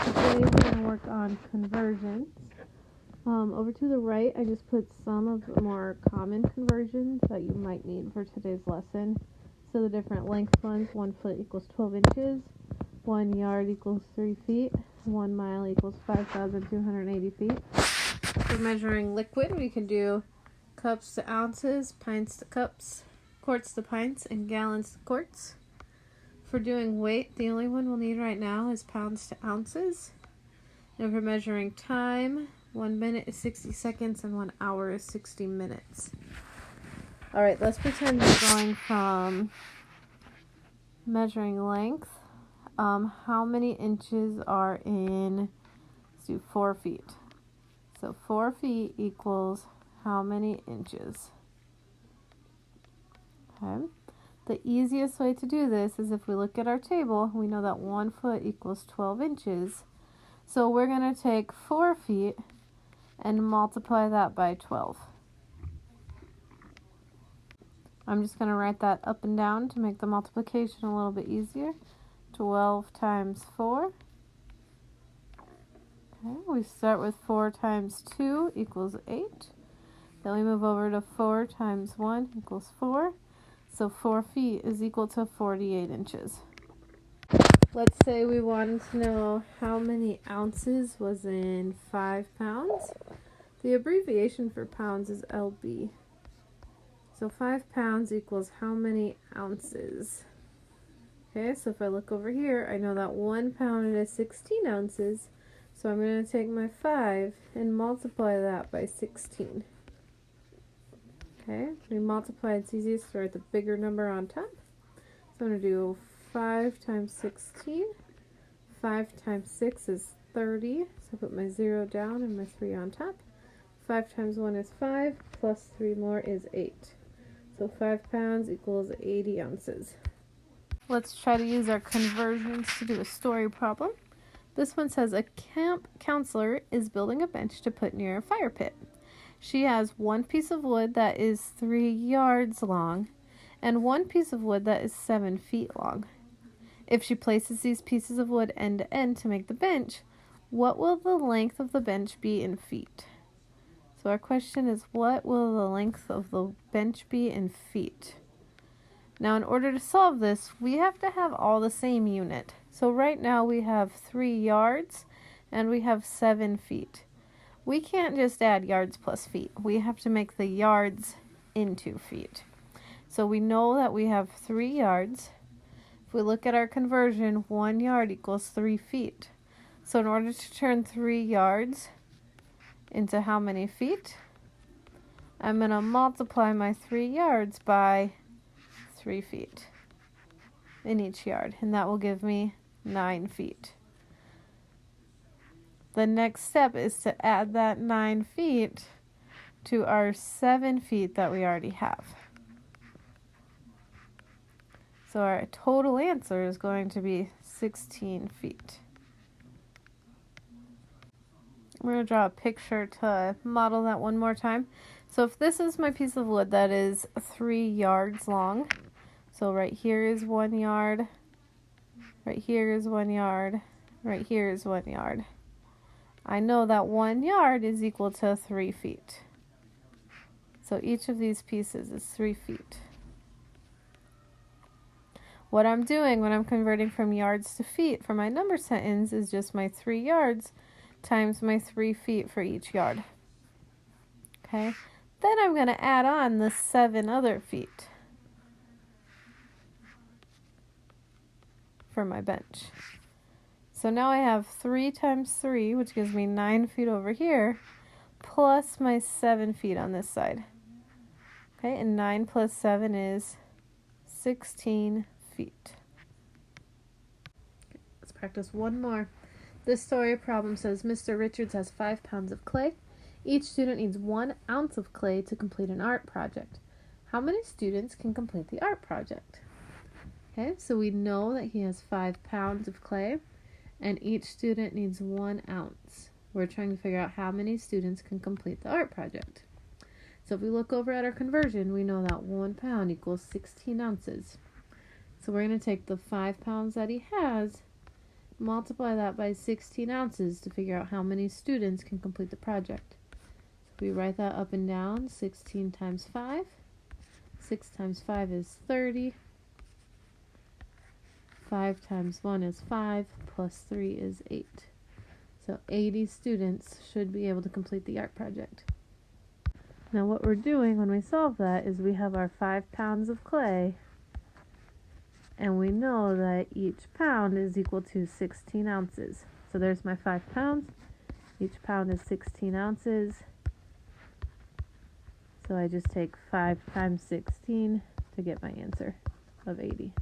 Today we're going to work on conversions. Over to the right, I just put some of the more common conversions that you might need for today's lesson. So the different length ones: 1 foot equals 12 inches, 1 yard equals 3 feet, 1 mile equals 5,280 feet. For measuring liquid, we can do cups to ounces, pints to cups, quarts to pints, and gallons to quarts. For doing weight, the only one we'll need right now is pounds to ounces. And for measuring time, 1 minute is 60 seconds and 1 hour is 60 minutes. Alright, let's pretend we're going from measuring length. How many inches are in, let's do 4 feet. So 4 feet equals how many inches? Okay. The easiest way to do this is if we look at our table, we know that 1 foot equals 12 inches. So we're going to take 4 feet and multiply that by 12. I'm just going to write that up and down to make the multiplication a little bit easier. 12 times 4. Okay, we start with 4 times 2 equals 8. Then we move over to 4 times 1 equals 4. So 4 feet is equal to 48 inches. Let's say we wanted to know how many ounces was in 5 pounds. The abbreviation for pounds is LB. So 5 pounds equals how many ounces? Okay, so if I look over here, I know that 1 pound is 16 ounces. So I'm going to take my 5 and multiply that by 16. Okay, we multiply, it's easiest to write the bigger number on top. So I'm going to do 5 times 16. 5 times 6 is 30. So I put my 0 down and my 3 on top. 5 times 1 is 5, plus 3 more is 8. So 5 pounds equals 80 ounces. Let's try to use our conversions to do a story problem. This one says a camp counselor is building a bench to put near a fire pit. She has 1 piece of wood that is 3 yards long and 1 piece of wood that is 7 feet long. If she places these pieces of wood end to end to make the bench, what will the length of the bench be in feet? So our question is, what will the length of the bench be in feet? Now, in order to solve this, we have to have all the same unit. So right now we have 3 yards and we have 7 feet. We can't just add yards plus feet. We have to make the yards into feet. So we know that we have 3 yards. If we look at our conversion, 1 yard equals 3 feet. So in order to turn 3 yards into how many feet? I'm going to multiply my 3 yards by 3 feet in each yard, and that will give me 9 feet. The next step is to add that 9 feet to our 7 feet that we already have. So our total answer is going to be 16 feet. We're going to draw a picture to model that one more time. So if this is my piece of wood that is 3 yards long, so right here is 1 yard, right here is 1 yard, right here is 1 yard. I know that 1 yard is equal to 3 feet. So each of these pieces is 3 feet. What I'm doing when I'm converting from yards to feet for my number sentence is just my 3 yards times my 3 feet for each yard. Okay, then I'm going to add on the 7 other feet for my bench. So now I have 3 times 3, which gives me 9 feet over here, plus my 7 feet on this side. Okay, and 9 plus 7 is 16 feet. Let's practice one more. This story problem says Mr. Richards has 5 pounds of clay. Each student needs 1 ounce of clay to complete an art project. How many students can complete the art project? Okay, so we know that he has 5 pounds of clay, and each student needs 1 ounce. We're trying to figure out how many students can complete the art project. So if we look over at our conversion, we know that 1 pound equals 16 ounces. So we're going to take the 5 pounds that he has multiply that by 16 ounces to figure out how many students can complete the project. So we write that up and down. 16 times 5. 6 times 5 is 30. 5 times 1 is 5, plus 3 is 8. So 80 students should be able to complete the art project. Now what we're doing when we solve that is we have our 5 pounds of clay, and we know that each pound is equal to 16 ounces. So there's my 5 pounds. Each pound is 16 ounces. So I just take 5 times 16 to get my answer of 80.